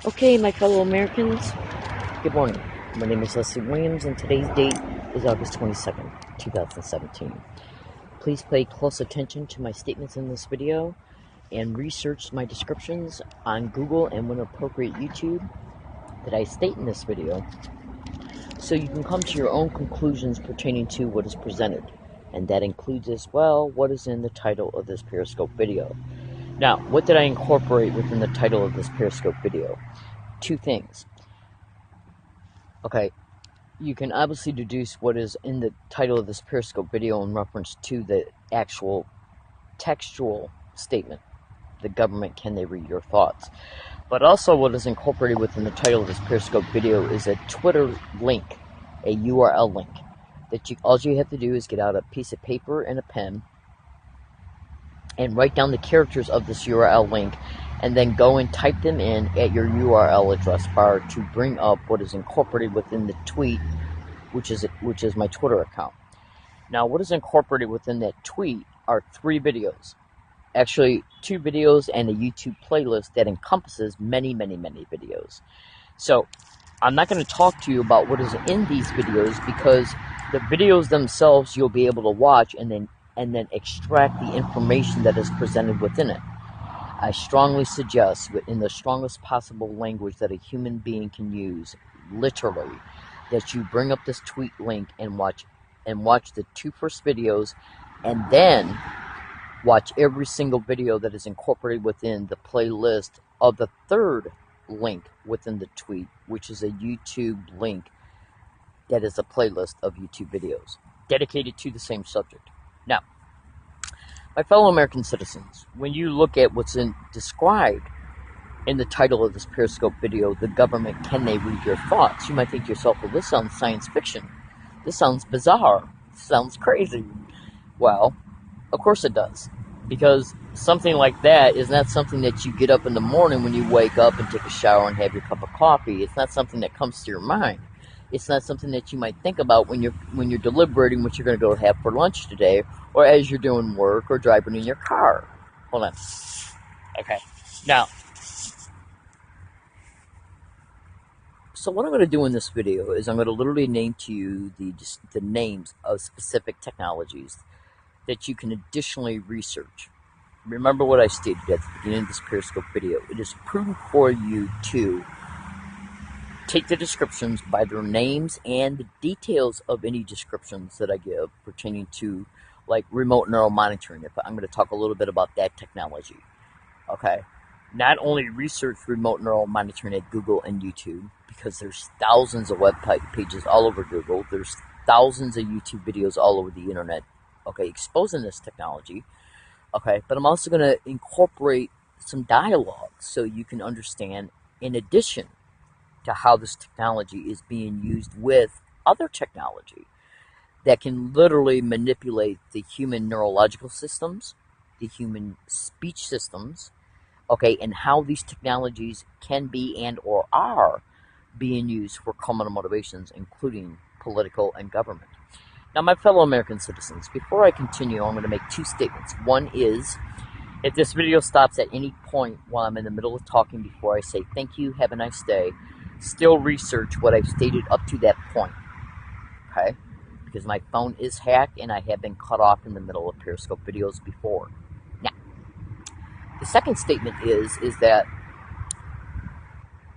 Okay, my fellow Americans, good morning. My name is Leslie Williams, and today's date is August 22nd, 2017. Please pay close attention to my statements in this video and research my descriptions on Google and, when appropriate, YouTube that I state in this video, so you can come to your own conclusions pertaining to what is presented. And that includes as well what is in the title of this Periscope video. Now, what did I incorporate within the title of this Periscope video? Two things. Okay, you can obviously deduce what is in the title of this Periscope video in reference to the actual textual statement. The government, can they read your thoughts? But also what is incorporated within the title of this Periscope video is a Twitter link, a URL link. That all you have to do is get out a piece of paper and a pen and write down the characters of this URL link, and then go and type them in at your URL address bar to bring up what is incorporated within the tweet, which is my Twitter account. Now, what is incorporated within that tweet are 3 videos. Actually, 2 videos and a YouTube playlist that encompasses many, many, many videos. So, I'm not going to talk to you about what is in these videos, because the videos themselves you'll be able to watch and then extract the information that is presented within it. I strongly suggest, in the strongest possible language that a human being can use, literally, that you bring up this tweet link and watch the 2 first videos, and then watch every single video that is incorporated within the playlist of the 3rd link within the tweet, which is a YouTube link that is a playlist of YouTube videos dedicated to the same subject. Now, my fellow American citizens, when you look at what's described in the title of this Periscope video, the government, can they read your thoughts? You might think to yourself, well, this sounds science fiction. This sounds bizarre. This sounds crazy. Well, of course it does. Because something like that is not something that you get up in the morning when you wake up and take a shower and have your cup of coffee. It's not something that comes to your mind. It's not something that you might think about when you're deliberating what you're going to go have for lunch today, or as you're doing work or driving in your car. Hold on. Okay. Now, so what I'm going to do in this video is I'm going to literally name to you the names of specific technologies that you can additionally research. Remember what I stated at the beginning of this Periscope video. It is prudent for you to take the descriptions by their names and the details of any descriptions that I give pertaining to, like, remote neural monitoring. I'm going to talk a little bit about that technology. Okay. Not only research remote neural monitoring at Google and YouTube, because there's thousands of web pages all over Google. There's thousands of YouTube videos all over the internet, okay, exposing this technology. Okay, but I'm also going to incorporate some dialogue so you can understand, in addition to how this technology is being used with other technology that can literally manipulate the human neurological systems, the human speech systems, okay, and how these technologies can be and or are being used for criminal motivations, including political and government. Now, my fellow American citizens, before I continue, I'm going to make 2 statements. One is, if this video stops at any point while I'm in the middle of talking before I say thank you, have a nice day, still research what I've stated up to that point, okay? Because my phone is hacked and I have been cut off in the middle of Periscope videos before. Now, the second statement is that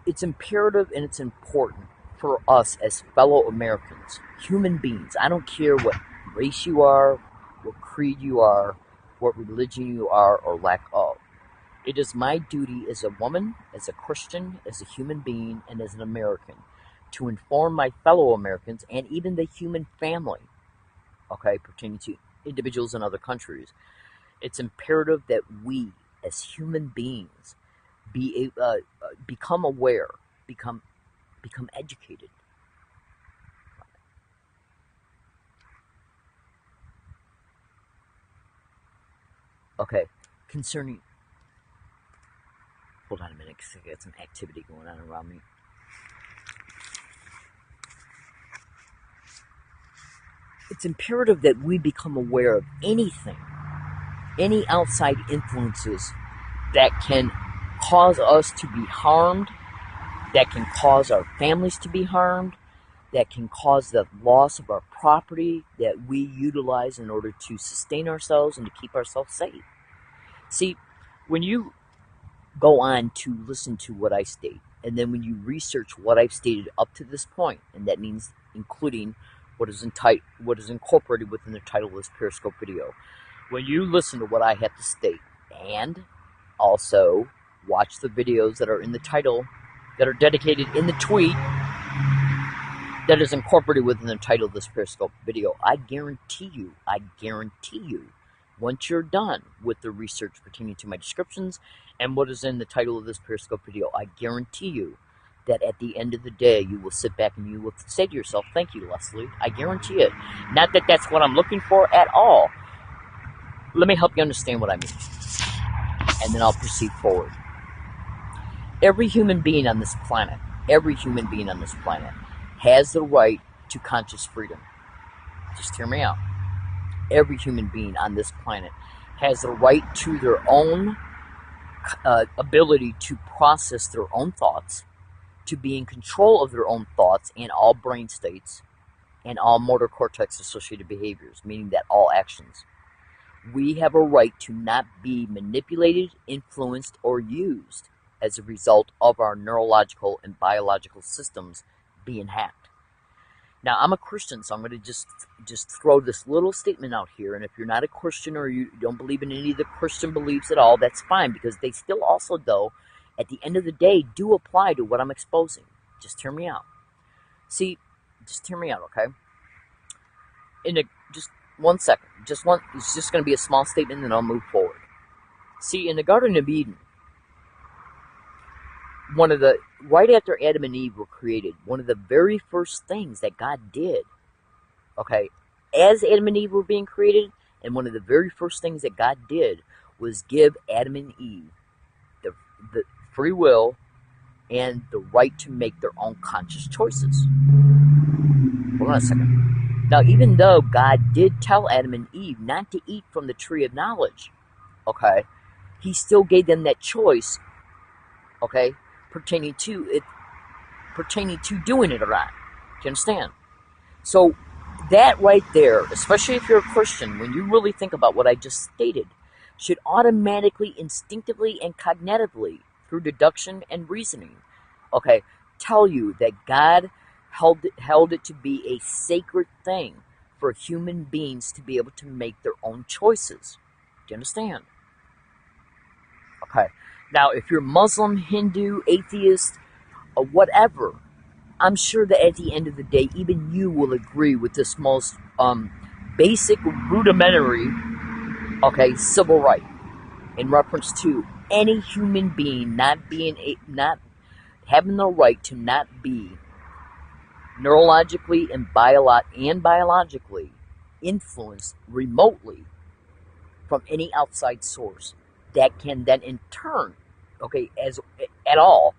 it's imperative and it's important for us as fellow Americans, human beings. I don't care what race you are, what creed you are, what religion you are or lack of. It is my duty as a woman, as a Christian, as a human being, and as an American to inform my fellow Americans and even the human family, okay, pertaining to individuals in other countries. It's imperative that we, as human beings, become aware, become educated. Okay, concerning... Hold on a minute, because I got some activity going on around me. It's imperative that we become aware of anything, any outside influences that can cause us to be harmed, that can cause our families to be harmed, that can cause the loss of our property that we utilize in order to sustain ourselves and to keep ourselves safe. See, when you go on to listen to what I state, and then when you research what I've stated up to this point, and that means including what is incorporated within the title of this Periscope video, when you listen to what I have to state, and also watch the videos that are in the title, that are dedicated in the tweet, that is incorporated within the title of this Periscope video, I guarantee you, once you're done with the research pertaining to my descriptions and what is in the title of this Periscope video, I guarantee you that at the end of the day, you will sit back and you will say to yourself, thank you, Leslie. I guarantee it. Not that that's what I'm looking for at all. Let me help you understand what I mean, and then I'll proceed forward. Every human being on this planet, has the right to conscious freedom. Just hear me out. Every human being on this planet has the right to their own ability to process their own thoughts, to be in control of their own thoughts and all brain states and all motor cortex associated behaviors, meaning that all actions. We have a right to not be manipulated, influenced, or used as a result of our neurological and biological systems being hacked. Now, I'm a Christian, so I'm going to just throw this little statement out here, and if you're not a Christian or you don't believe in any of the Christian beliefs at all, that's fine, because they still also, though, at the end of the day, do apply to what I'm exposing. Just hear me out. See, just hear me out, okay? Just 1 second. It's just going to be a small statement, and then I'll move forward. See, in the Garden of Eden, right after Adam and Eve were created, one of the very first things that God did, okay, as Adam and Eve were being created, and one of the very first things that God did was give Adam and Eve the free will and the right to make their own conscious choices. Hold on a second. Now, even though God did tell Adam and Eve not to eat from the tree of knowledge, okay, he still gave them that choice, okay, pertaining to doing it or not. Do you understand? So that right there, especially if you're a Christian, when you really think about what I just stated, should automatically, instinctively, and cognitively, through deduction and reasoning, okay, tell you that God held it to be a sacred thing for human beings to be able to make their own choices. Do you understand? Okay. Now, if you're Muslim, Hindu, atheist, or whatever, I'm sure that at the end of the day, even you will agree with this most basic, rudimentary, okay, civil right in reference to any human being not having the right to not be neurologically and biologically influenced remotely from any outside source that can then in turn, okay, at all,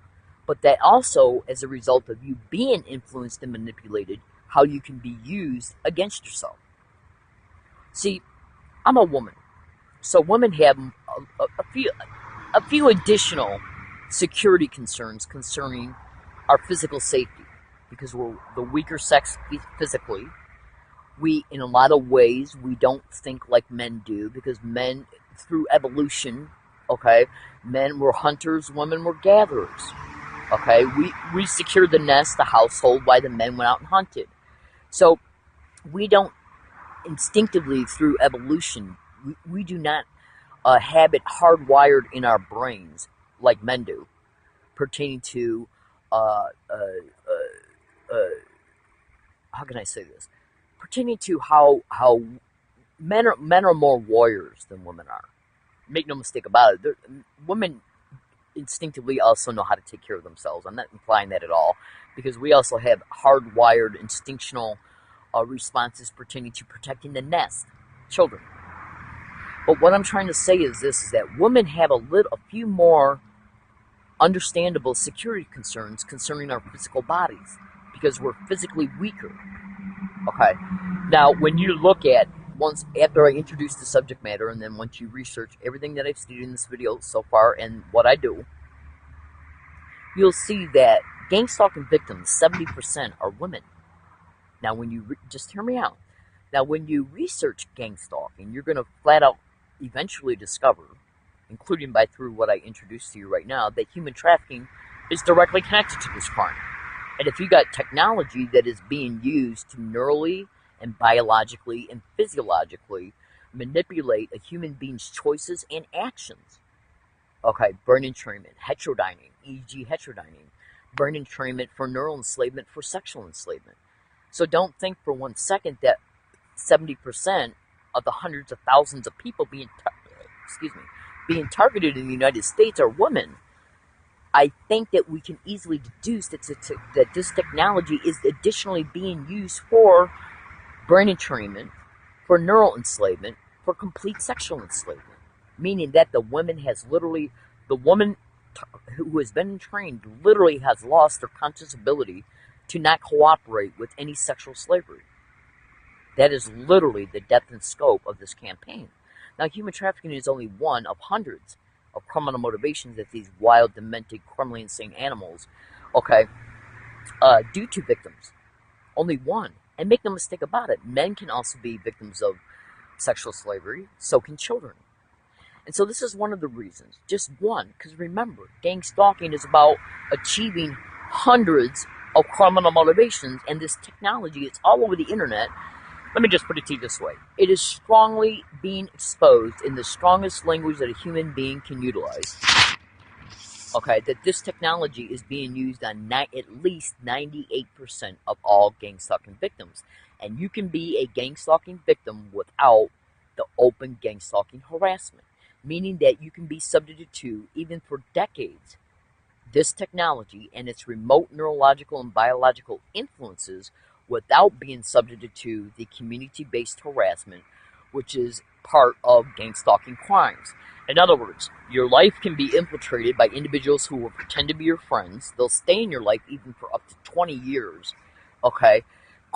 but that also as a result of you being influenced and manipulated, how you can be used against yourself. See, I'm a woman, so women have a few additional security concerns concerning our physical safety, because we're the weaker sex physically. We, in a lot of ways, we don't think like men do, because men, through evolution, okay, men were hunters, women were gatherers. Okay, we secured the nest, the household, while the men went out and hunted. So we don't instinctively, through evolution, we do not have it hardwired in our brains like men do, pertaining to how can I say this? Pertaining to how men are more warriors than women are. Make no mistake about it. Women instinctively also know how to take care of themselves. I'm not implying that at all, because we also have hardwired instinctual responses pertaining to protecting the nest, children. But what I'm trying to say is this: is that women have a few more understandable security concerns concerning our physical bodies, because we're physically weaker. Okay. Now, when you look at, once after I introduce the subject matter, and then once you research everything that I've stated in this video so far and what I do, you'll see that gang stalking victims, 70% are women. Now, when you just hear me out. Now, when you research gang stalking, you're going to flat out eventually discover, including through what I introduced to you right now, that human trafficking is directly connected to this crime. And if you got technology that is being used to neurally and biologically and physiologically manipulate a human being's choices and actions, okay, brain entrainment, HetroDnyning, EEG HetroDnyning, brain entrainment for neural enslavement, for sexual enslavement. So don't think for 1 second that 70% of the hundreds of thousands of people being targeted in the United States are women. I think that we can easily deduce that this technology is additionally being used for brain entrainment, for neural enslavement, for complete sexual enslavement. Meaning that the woman who has been trained literally has lost their conscious ability to not cooperate with any sexual slavery. That is literally the depth and scope of this campaign. Now, human trafficking is only one of hundreds of criminal motivations that these wild, demented, criminally insane animals, do to victims. Only one. And make no mistake about it, men can also be victims of sexual slavery, so can children. And so this is one of the reasons, just one, because remember, gang stalking is about achieving hundreds of criminal motivations, and this technology is all over the internet. Let me just put it to you this way. It is strongly being exposed in the strongest language that a human being can utilize. That this technology is being used on at least 98% of all gang stalking victims. And you can be a gang stalking victim without the open gang stalking harassment. Meaning that you can be subjected to, even for decades, this technology and its remote neurological and biological influences without being subjected to the community-based harassment, which is part of gang stalking crimes. In other words, your life can be infiltrated by individuals who will pretend to be your friends. They'll stay in your life even for up to 20 years,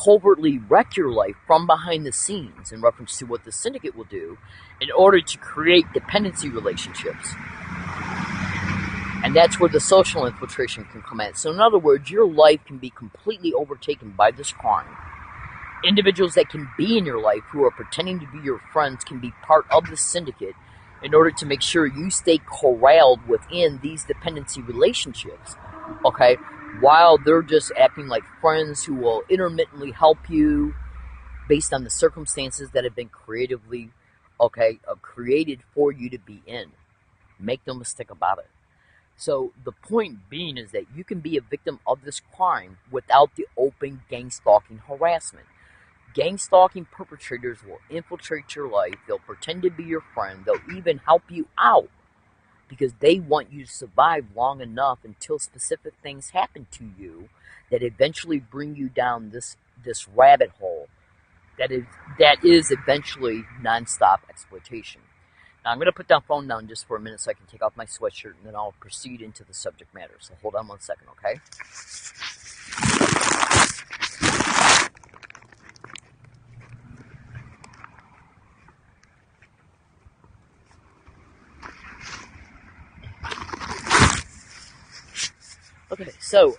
covertly wreck your life from behind the scenes in reference to what the syndicate will do in order to create dependency relationships. And that's where the social infiltration can come in. So in other words, your life can be completely overtaken by this crime. Individuals that can be in your life who are pretending to be your friends can be part of the syndicate in order to make sure you stay corralled within these dependency relationships, while they're just acting like friends who will intermittently help you based on the circumstances that have been creatively, created for you to be in. Make no mistake about it. So the point being is that you can be a victim of this crime without the open gang stalking harassment. Gang stalking perpetrators will infiltrate your life. They'll pretend to be your friend. They'll even help you out because they want you to survive long enough until specific things happen to you that eventually bring you down this rabbit hole that is eventually nonstop exploitation. Now, I'm going to put that phone down just for a minute so I can take off my sweatshirt, and then I'll proceed into the subject matter. So hold on 1 second, okay? Okay, so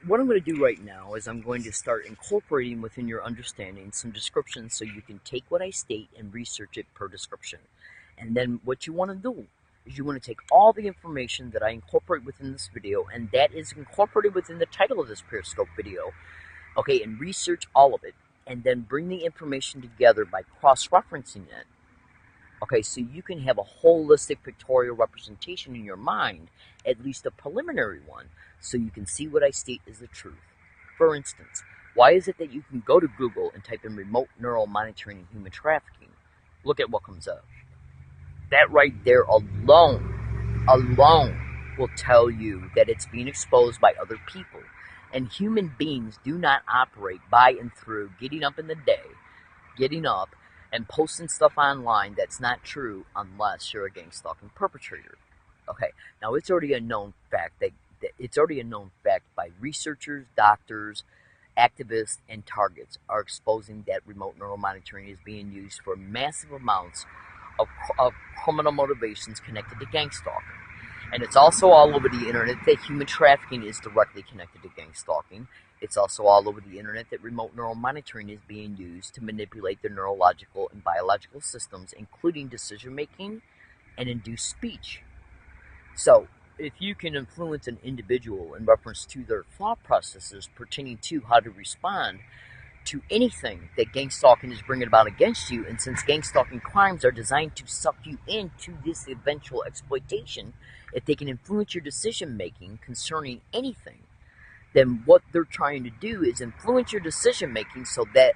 what I'm going to do right now is I'm going to start incorporating within your understanding some descriptions so you can take what I state and research it per description. And then what you want to do is you want to take all the information that I incorporate within this video, and that is incorporated within the title of this Periscope video, and research all of it, and then bring the information together by cross-referencing it. So you can have a holistic pictorial representation in your mind, at least a preliminary one, so you can see what I state is the truth. For instance, why is it that you can go to Google and type in remote neural monitoring and human trafficking? Look at what comes up. That right there alone will tell you that it's being exposed by other people. And human beings do not operate by and through getting up in the day, getting up, and posting stuff online that's not true unless you're a gang stalking perpetrator. Now it's already a known fact by researchers, doctors, activists, and targets are exposing that remote neural monitoring is being used for massive amounts of criminal motivations connected to gang stalking. And it's also all over the internet that human trafficking is directly connected to gang stalking. It's also all over the internet that remote neural monitoring is being used to manipulate their neurological and biological systems, including decision making and induce speech. So, if you can influence an individual in reference to their thought processes pertaining to how to respond to anything that gang stalking is bringing about against you, and since gang stalking crimes are designed to suck you into this eventual exploitation, if they can influence your decision making concerning anything, then what they're trying to do is influence your decision making so that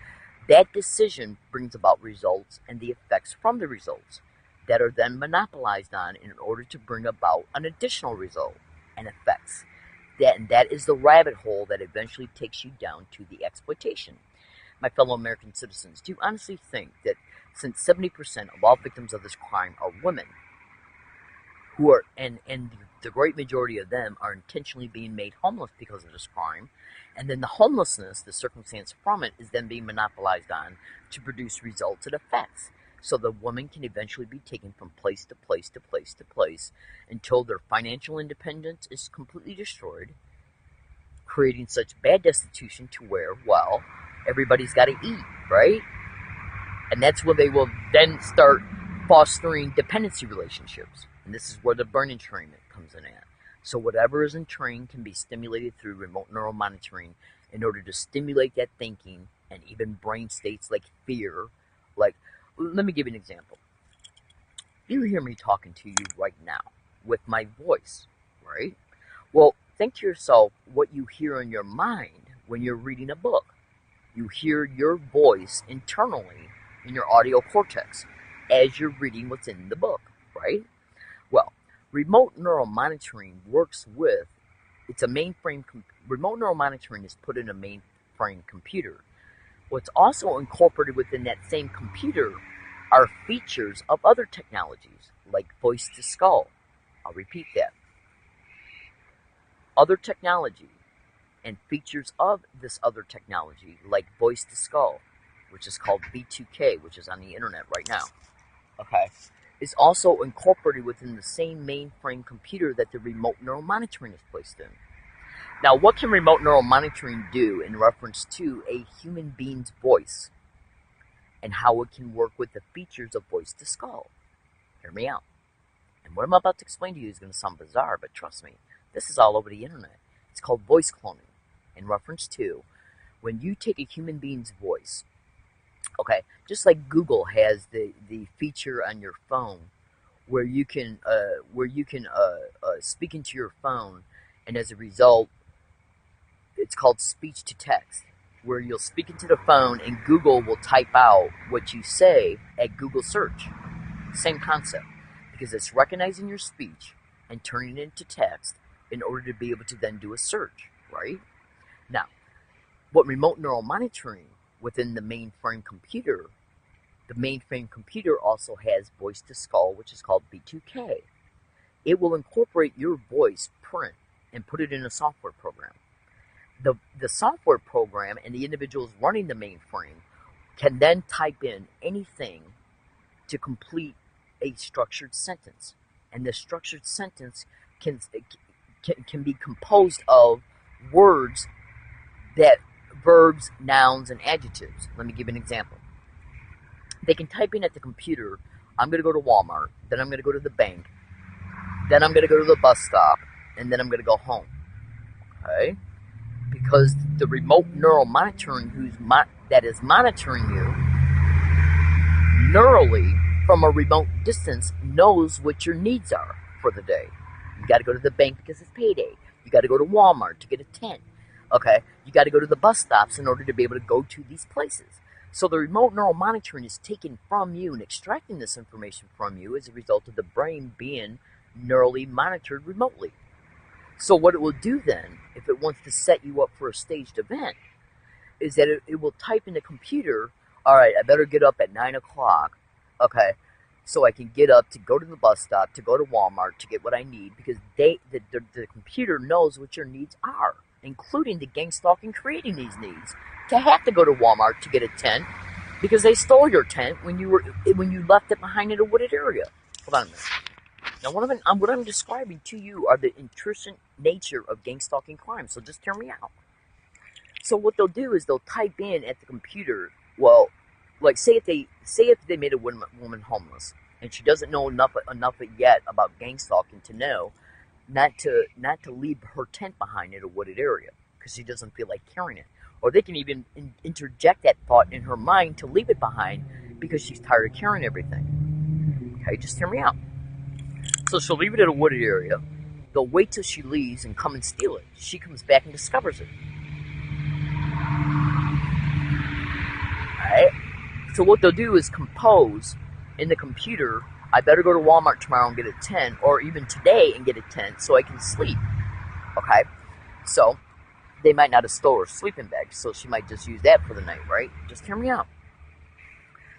that decision brings about results and the effects from the results that are then monopolized on in order to bring about an additional result and effects. That is the rabbit hole that eventually takes you down to the exploitation. My fellow American citizens, do you honestly think that since 70% of all victims of this crime are women, who are and the great majority of them are intentionally being made homeless because of this crime, and then the homelessness, the circumstance from it, is then being monopolized on to produce results and effects, so the woman can eventually be taken from place to place to place to place until their financial independence is completely destroyed, creating such bad destitution to where, well, everybody's got to eat, right? And that's where they will then start fostering dependency relationships. And this is where the brain entrainment comes in at. So whatever is in train can be stimulated through remote neural monitoring in order to stimulate that thinking and even brain states like fear. Like, let me give you an example. You hear me talking to you right now with my voice, right? Well, think to yourself what you hear in your mind when you're reading a book. You hear your voice internally in your audio cortex as you're reading what's in the book, right? Well, remote neural monitoring works with, it's a mainframe, remote neural monitoring is put in a mainframe computer. What's also incorporated within that same computer are features of other technologies, like voice to skull. I'll repeat that. Other technology and features of this other technology, like voice to skull, which is called V2K, which is on the internet right now, okay, is also incorporated within the same mainframe computer that the remote neural monitoring is placed in. Now, what can remote neural monitoring do in reference to a human being's voice and how it can work with the features of voice to skull? Hear me out. And what I'm about to explain to you is going to sound bizarre, but trust me, this is all over the internet. It's called voice cloning, in reference to when you take a human being's voice, okay, just like Google has the feature on your phone where you can speak into your phone, and as a result, it's called speech to text, where you'll speak into the phone and Google will type out what you say at Google search. Same concept, because it's recognizing your speech and turning it into text in order to be able to then do a search, right? Now, what remote neural monitoring within the mainframe computer also has voice to skull, which is called V2K. It will incorporate your voice print and put it in a software program. The software program and the individuals running the mainframe can then type in anything to complete a structured sentence. And the structured sentence can be composed of words that verbs, nouns, and adjectives. Let me give you an example. They can type in at the computer, I'm going to go to Walmart, then I'm going to go to the bank, then I'm going to go to the bus stop, and then I'm going to go home. Okay? Because the remote neural monitoring that is monitoring you neurally from a remote distance knows what your needs are for the day. You got to go to the bank because it's payday. You got to go to Walmart to get a tent. Okay, you got to go to the bus stops in order to be able to go to these places. So the remote neural monitoring is taken from you and extracting this information from you as a result of the brain being neurally monitored remotely. So what it will do then, if it wants to set you up for a staged event, is that it will type in the computer, all right, I better get up at 9 o'clock, okay, so I can get up to go to the bus stop, to go to Walmart, to get what I need, because the computer knows what your needs are, including the gang stalking creating these needs, to have to go to Walmart to get a tent, because they stole your tent when you left it behind in a wooded area. Hold on a minute. Now, what I'm describing to you are the intrusive nature of gang stalking crime. So just hear me out. So what they'll do is they'll type in at the computer. Well, like say if they made a woman homeless and she doesn't know enough yet about gang stalking to know not to leave her tent behind in a wooded area because she doesn't feel like carrying it. Or they can even interject that thought in her mind to leave it behind because she's tired of carrying everything. Okay, just hear me out. So she'll leave it in a wooded area. They'll wait till she leaves and come and steal it. She comes back and discovers it. Alright? So what they'll do is compose in the computer, I better go to Walmart tomorrow and get a tent, or even today and get a tent so I can sleep. Okay? So they might not have stole her sleeping bag, so she might just use that for the night, right? Just hear me out.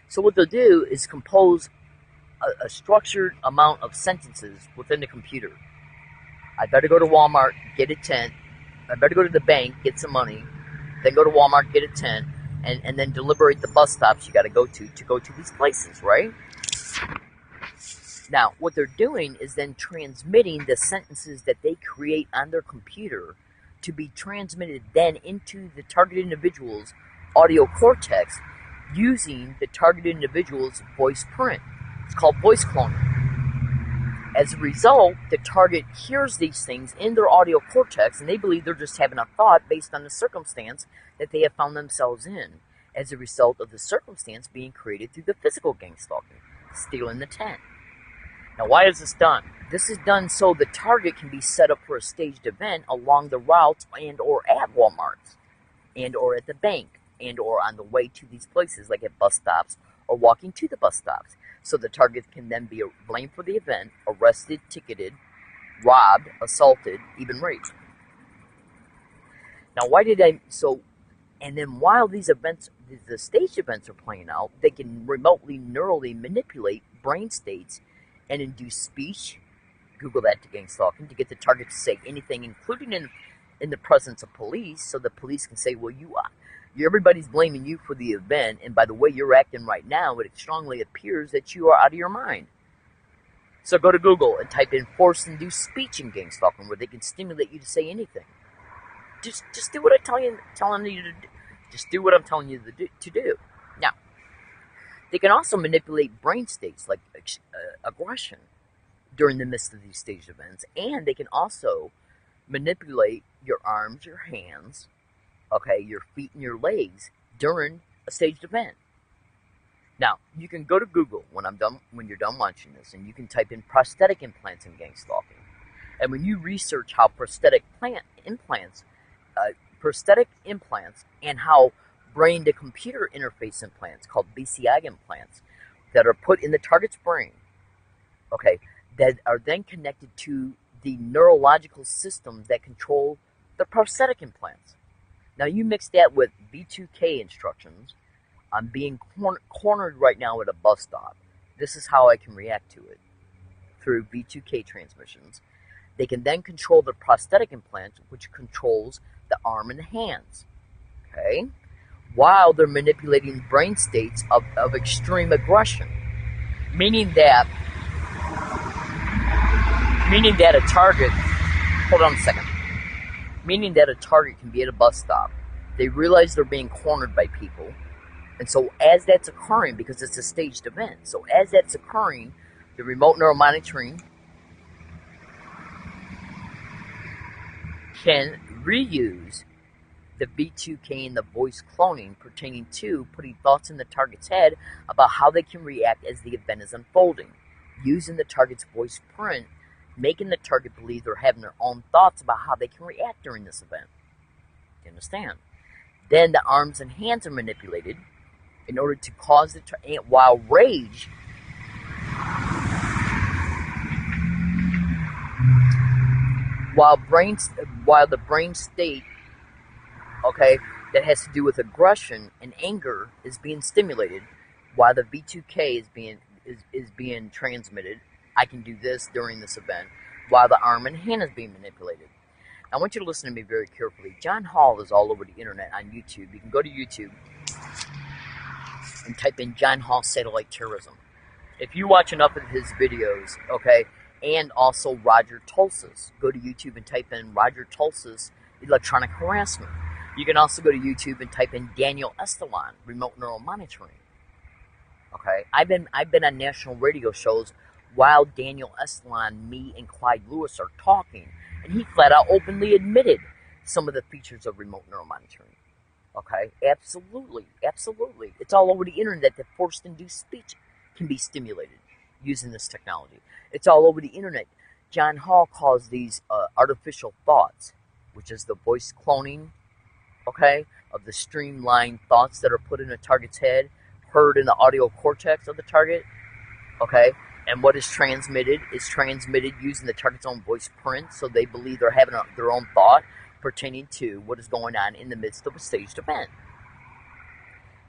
So what they'll do is compose a structured amount of sentences within the computer. I better go to Walmart, get a tent. I better go to the bank, get some money. Then go to Walmart, get a tent, and then deliberate the bus stops you got to go to these places, right? Now, what they're doing is then transmitting the sentences that they create on their computer to be transmitted then into the target individual's audio cortex using the target individual's voice print. It's called voice cloning. As a result, the target hears these things in their audio cortex and they believe they're just having a thought based on the circumstance that they have found themselves in as a result of the circumstance being created through the physical gang stalking, stealing the tent. Now, why is this done? This is done so the target can be set up for a staged event along the routes and or at Walmart and or at the bank and or on the way to these places like at bus stops or walking to the bus stops. So the target can then be blamed for the event, arrested, ticketed, robbed, assaulted, even raped. Now, and then while these events, the staged events are playing out, they can remotely neurally manipulate brain states and induce speech. Google that to gang stalking to get the target to say anything, including in the presence of police, so the police can say, well, everybody's blaming you for the event, and by the way you're acting right now, it strongly appears that you are out of your mind. So go to Google and type in forced induced speech in gang stalking, where they can stimulate you to say anything. Just do what I'm telling you to do. Just do what I'm telling you to do. Now, they can also manipulate brain states like aggression during the midst of these staged events, and they can also manipulate your arms, your hands, your feet and your legs during a staged event. Now, you can go to Google when you're done watching this, and you can type in prosthetic implants in gang stalking. And when you research how prosthetic implants and how brain-to-computer interface implants, called BCI implants, that are put in the target's brain, that are then connected to the neurological systems that control the prosthetic implants. Now, you mix that with V2K instructions. I'm being cornered right now at a bus stop. This is how I can react to it, through V2K transmissions. They can then control the prosthetic implant, which controls the arm and the hands, while they're manipulating brain states of extreme aggression, meaning that a target, meaning that a target can be at a bus stop. They realize they're being cornered by people. And so as that's occurring, because it's a staged event, so as that's occurring, the remote neural monitoring can reuse the V2K and the voice cloning pertaining to putting thoughts in the target's head about how they can react as the event is unfolding, using the target's voice print, making the target believe they're having their own thoughts about how they can react during this event. You understand? Then the arms and hands are manipulated in order to cause while rage, while the brain state, that has to do with aggression and anger is being stimulated, while the V2K is being transmitted. I can do this during this event, while the arm and hand is being manipulated. I want you to listen to me very carefully. John Hall is all over the internet on YouTube. You can go to YouTube and type in John Hall satellite terrorism. If you watch enough of his videos, and also Roger Tulsa's. Go to YouTube and type in Roger Tulsa's electronic harassment. You can also go to YouTube and type in Daniel Estalon, remote neural monitoring. Okay, I've been on national radio shows while Daniel Estalon, me, and Clyde Lewis are talking, and he flat out openly admitted some of the features of remote neural monitoring. Okay, absolutely. It's all over the internet that forced-induced speech can be stimulated using this technology. It's all over the internet. John Hall calls these artificial thoughts, which is the voice cloning, okay, of the streamlined thoughts that are put in a target's head, heard in the audio cortex of the target, okay, and what is transmitted using the target's own voice print, so they believe they're having their own thought pertaining to what is going on in the midst of a staged event.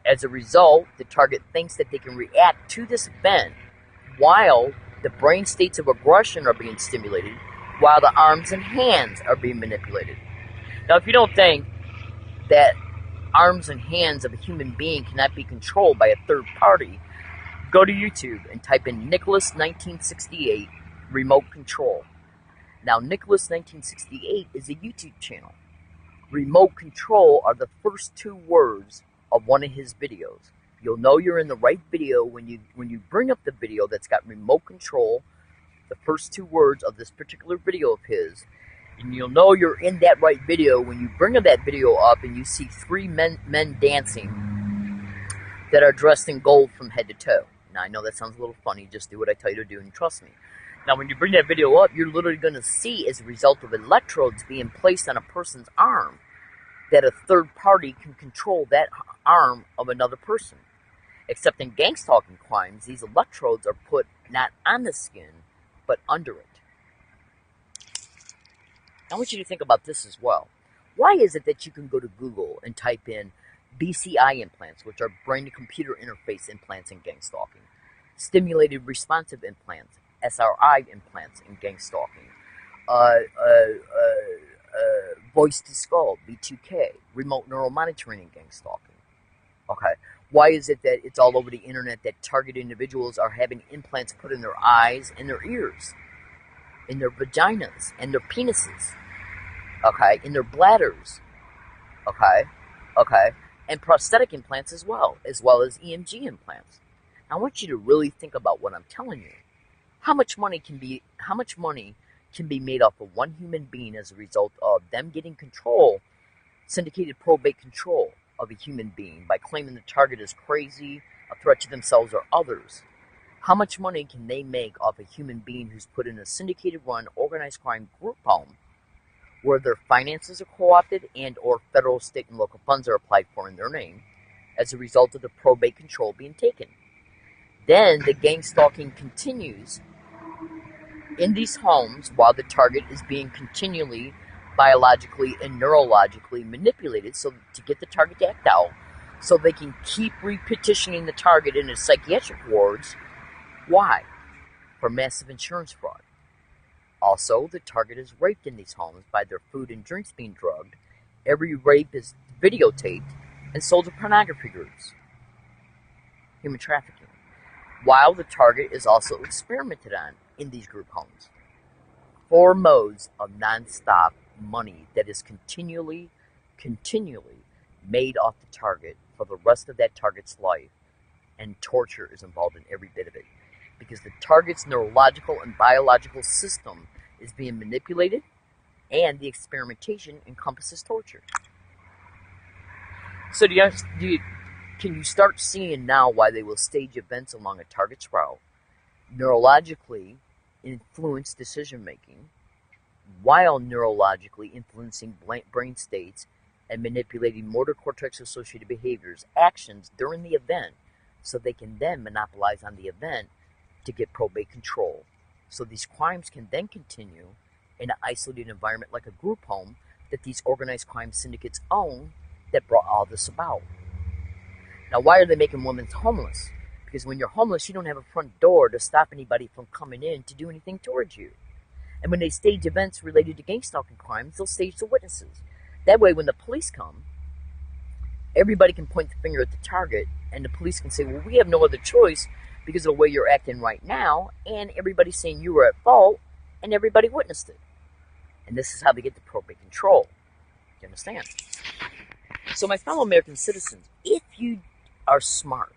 As a result, the target thinks that they can react to this event while the brain states of aggression are being stimulated, while the arms and hands are being manipulated. Now, if you don't think that arms and hands of a human being cannot be controlled by a third party, go to YouTube and type in Nicholas 1968 remote control. Now, Nicholas 1968 is a YouTube channel. Remote control are the first two words of one of his videos. You'll know you're in the right video when you bring up the video that's got remote control, the first two words of this particular video of his, and you'll know you're in that right video when you bring that video up and you see three men dancing that are dressed in gold from head to toe. Now, I know that sounds a little funny. Just do what I tell you to do and trust me. Now, when you bring that video up, you're literally going to see, as a result of electrodes being placed on a person's arm, that a third party can control that arm of another person. Except in gang-stalking crimes, these electrodes are put not on the skin, but under it. I want you to think about this as well. Why is it that you can go to Google and type in BCI implants, which are brain-to-computer interface implants in gang-stalking, stimulated responsive implants, SRI implants in gang-stalking, voice-to-skull, V2K, remote neural monitoring in gang-stalking? Okay. Why is it that it's all over the internet that target individuals are having implants put in their eyes and their ears, in their vaginas and their penises, okay, in their bladders, okay, and prosthetic implants as well as EMG implants? I want you to really think about what I'm telling you. How much money can be made off of one human being as a result of them getting control, syndicated probate control of a human being by claiming the target is crazy, a threat to themselves or others? How much money can they make off a human being who's put in a syndicated run organized crime group home where their finances are co-opted and or federal, state, and local funds are applied for in their name as a result of the probate control being taken? Then the gang stalking continues in these homes while the target is being continually biologically and neurologically manipulated so to get the target to act out, so they can keep repetitioning the target in his psychiatric wards. Why? For massive insurance fraud. Also, the target is raped in these homes by their food and drinks being drugged. Every rape is videotaped and sold to pornography groups. Human trafficking. While the target is also experimented on in these group homes. 4 modes of non-stop money that is continually made off the target for the rest of that target's life, and torture is involved in every bit of it because the target's neurological and biological system is being manipulated, and the experimentation encompasses torture. So can you start seeing now why they will stage events along a target's route, neurologically influence decision making, while neurologically influencing brain states and manipulating motor cortex associated behaviors, actions during the event, so they can then monopolize on the event to get probate control. So these crimes can then continue in an isolated environment like a group home that these organized crime syndicates own that brought all this about. Now, why are they making women homeless? Because when you're homeless, you don't have a front door to stop anybody from coming in to do anything towards you. And when they stage events related to gang-stalking crimes, they'll stage the witnesses. That way, when the police come, everybody can point the finger at the target, and the police can say, well, we have no other choice because of the way you're acting right now, and everybody's saying you were at fault, and everybody witnessed it. And this is how they get the probate control. You understand? So my fellow American citizens, if you are smart,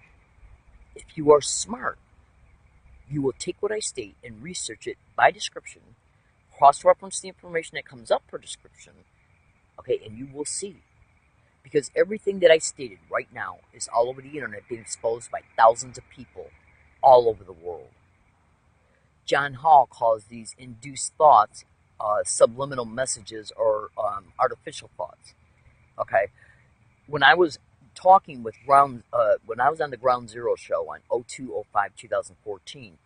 you will take what I state and research it by description, cross-reference the information that comes up per description, okay, and you will see. Because everything that I stated right now is all over the internet being exposed by thousands of people all over the world. John Hall calls these induced thoughts subliminal messages or artificial thoughts. Okay, when I was talking with when I was on the Ground Zero show on 02/05/2014,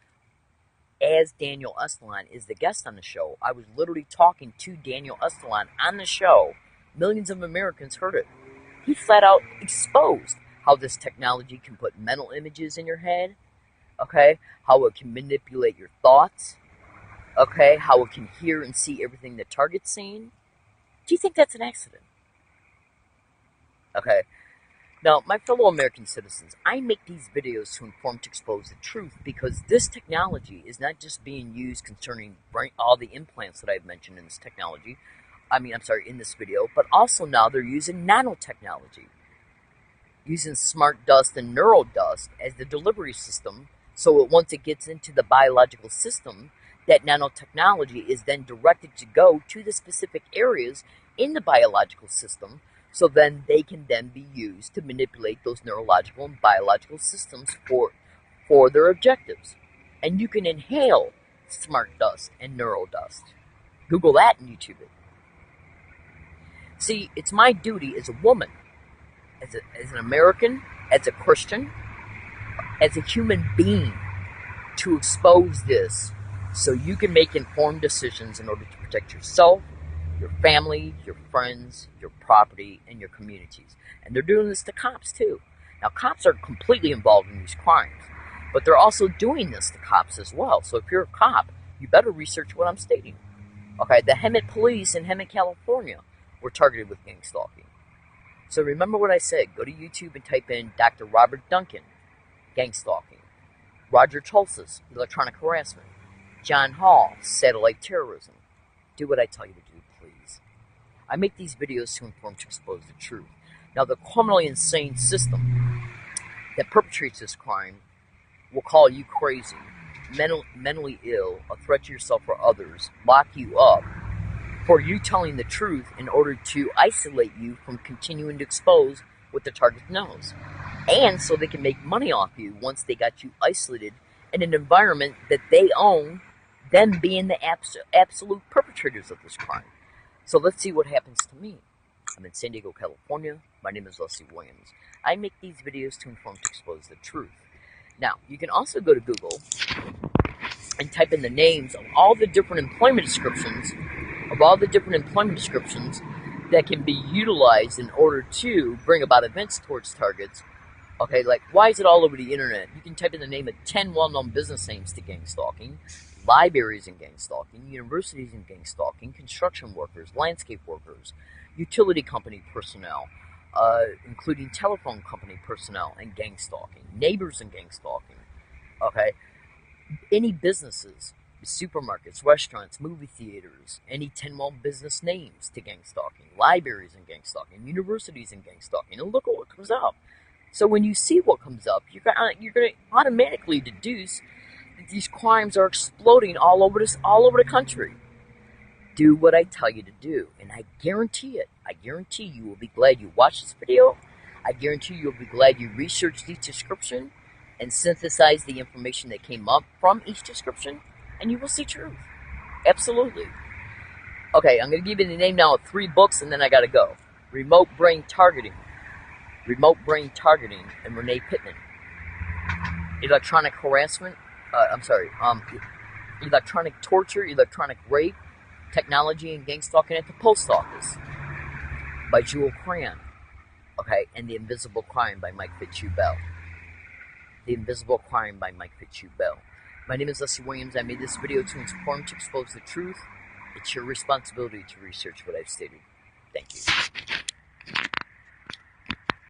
as Daniel Estelon is the guest on the show, I was literally talking to Daniel Estelon on the show. Millions of Americans heard it. He flat out exposed how this technology can put mental images in your head, okay? How it can manipulate your thoughts, okay? How it can hear and see everything the target's seeing. Do you think that's an accident? Okay. Now, my fellow American citizens, I make these videos to inform, to expose the truth, because this technology is not just being used concerning all the implants that I've mentioned in this technology, in this video, but also now they're using nanotechnology, using smart dust and neural dust as the delivery system, so once it gets into the biological system, that nanotechnology is then directed to go to the specific areas in the biological system, so then they can then be used to manipulate those neurological and biological systems for their objectives. And you can inhale smart dust and neural dust. Google that and YouTube it. See, it's my duty as a woman, as an American, as a Christian, as a human being, to expose this so you can make informed decisions in order to protect yourself, your family, your friends, your property, and your communities. And they're doing this to cops too. Now, cops are completely involved in these crimes, but they're also doing this to cops as well. So if you're a cop, you better research what I'm stating. Okay, the Hemet police in Hemet, California were targeted with gang stalking. So remember what I said. Go to YouTube and type in Dr. Robert Duncan, gang stalking. Roger Tulsis, electronic harassment. John Hall, satellite terrorism. Do what I tell you to do, please. I make these videos to inform, to expose the truth. Now, the criminally insane system that perpetrates this crime will call you crazy, mentally ill, a threat to yourself or others, lock you up for you telling the truth in order to isolate you from continuing to expose what the target knows. And so they can make money off you once they got you isolated in an environment that they own, them being the absolute perpetrators of this crime. So let's see what happens to me. I'm in San Diego, California. My name is Leslie Williams. I make these videos to inform, to expose the truth. Now, you can also go to Google and type in the names of all the different employment descriptions, that can be utilized in order to bring about events towards targets. Okay, like, why is it all over the internet? You can type in the name of 10 well-known business names to gang stalking, libraries in gang stalking, universities in gang stalking, construction workers, landscape workers, utility company personnel, including telephone company personnel and gang stalking, neighbors and gang stalking, okay? Any businesses, supermarkets, restaurants, movie theaters, any 10 well business names to gang stalking, libraries and gang stalking, universities and gang stalking, and look at what comes up. So when you see what comes up, you're going to automatically deduce that these crimes are exploding all over the country. Do what I tell you to do, and I guarantee it. I guarantee you will be glad you watched this video. I guarantee you'll be glad you researched each description and synthesized the information that came up from each description, and you will see truth. Absolutely. Okay, I'm going to give you the name now of 3 books, and then I got to go. Remote Brain Targeting, and Renee Pittman. Electronic Harassment, Electronic Torture, Electronic Rape, Technology and Gang Stalking at the Post Office by Jewel Cran. Okay, and The Invisible Crime by Mike Fitzhugh-Bell. The Invisible Crime by Mike Fitzhugh-Bell. My name is Leslie Williams. I made this video to inform, to expose the truth. It's your responsibility to research what I've stated. Thank you.